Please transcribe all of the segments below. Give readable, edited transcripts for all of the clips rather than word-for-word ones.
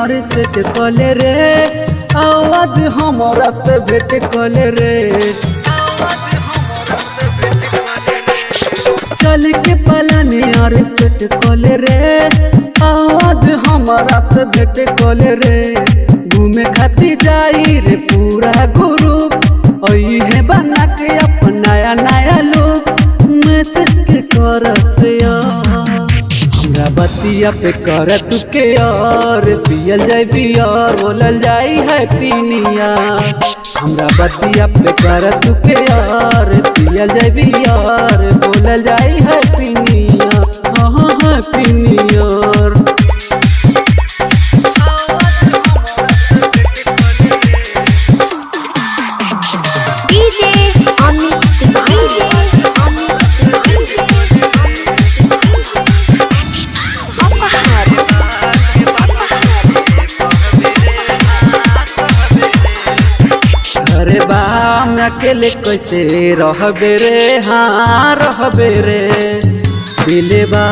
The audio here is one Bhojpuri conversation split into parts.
यार सेट कले रे, आवाज हमारा से भेट कले रे। चल के पलन यार सेट कले रे, आवाज हमारा से भेट कले रे। घूमे खाती जाई रे पूरा ग्रुप, है बना के अपन नया नया लुक। मैसेज के कर से हमरा बतिया पे कर तू के यार, पियल जाई बियर बोलल जाई हैप्पी न्यू ईयर। हमरा बतिया पे कर तू के यार, पियल जाई बियर बोलल जाई हैप्पी न्यू ईयर। हाँ हैप्पी न्यू ईयर। अरे बा मैं अकेले कैसे रहबे रे, हाँ रहबे रे। दिले बा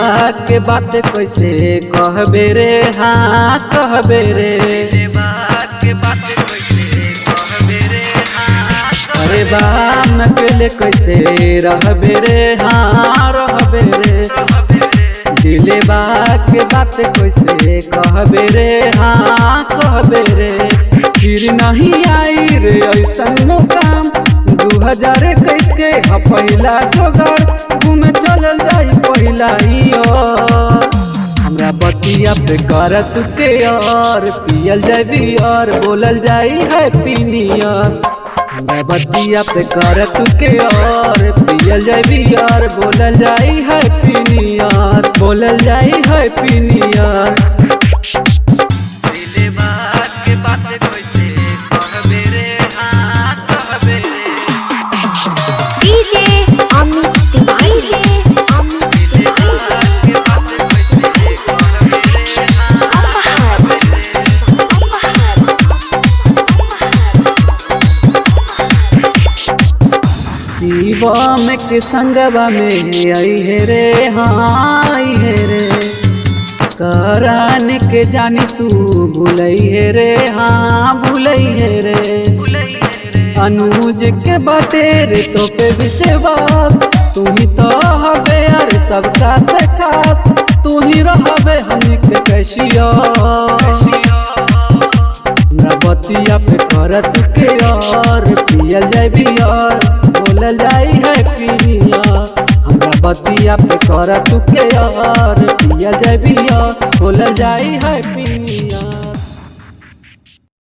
के बात कैसे कहबे रे, हाँ कहबे रे। अरे बा मैं अकेले कैसे रहबे रे, हाँ रहबे रे। दिले बा के बात कैसे कहबे रे, हाँ कहबे रे। फिर नहीं आई रे ऐसन मुकाम, 2021 के पहिला जोगाड़, घूमे चलल जाई पहिला ईयर। हमरा बतिया पे कर तू के यार, पियल जाई बियर बोलल जाई हैप्पी न्यू ईयर। हमरा बतिया पे कर तू के यार, पियल जाई बियर बोलल जाई हैप्पी न्यू ईयर, बोलल जाई हैप्पी न्यू ईयर। शिवम के संगवा में आई है रे, हाँ आई है रे। करान के जानी तू भूलई है रे, हाँ भूलई है रे। अनुज के बाटे रे तो पे विश्वास, तू ही तो हबे यार सबका से खास। तू ही रहबे हमनी के कैशिया, बतिया पे कर तू के यार, पियल जाई बियर बोलल जाई हैप्पी न्यू ईयर। हमरा बतिया पे कर तू के यार, पियल जाई बियर बोलल जाई हैप्पी न्यू ईयर।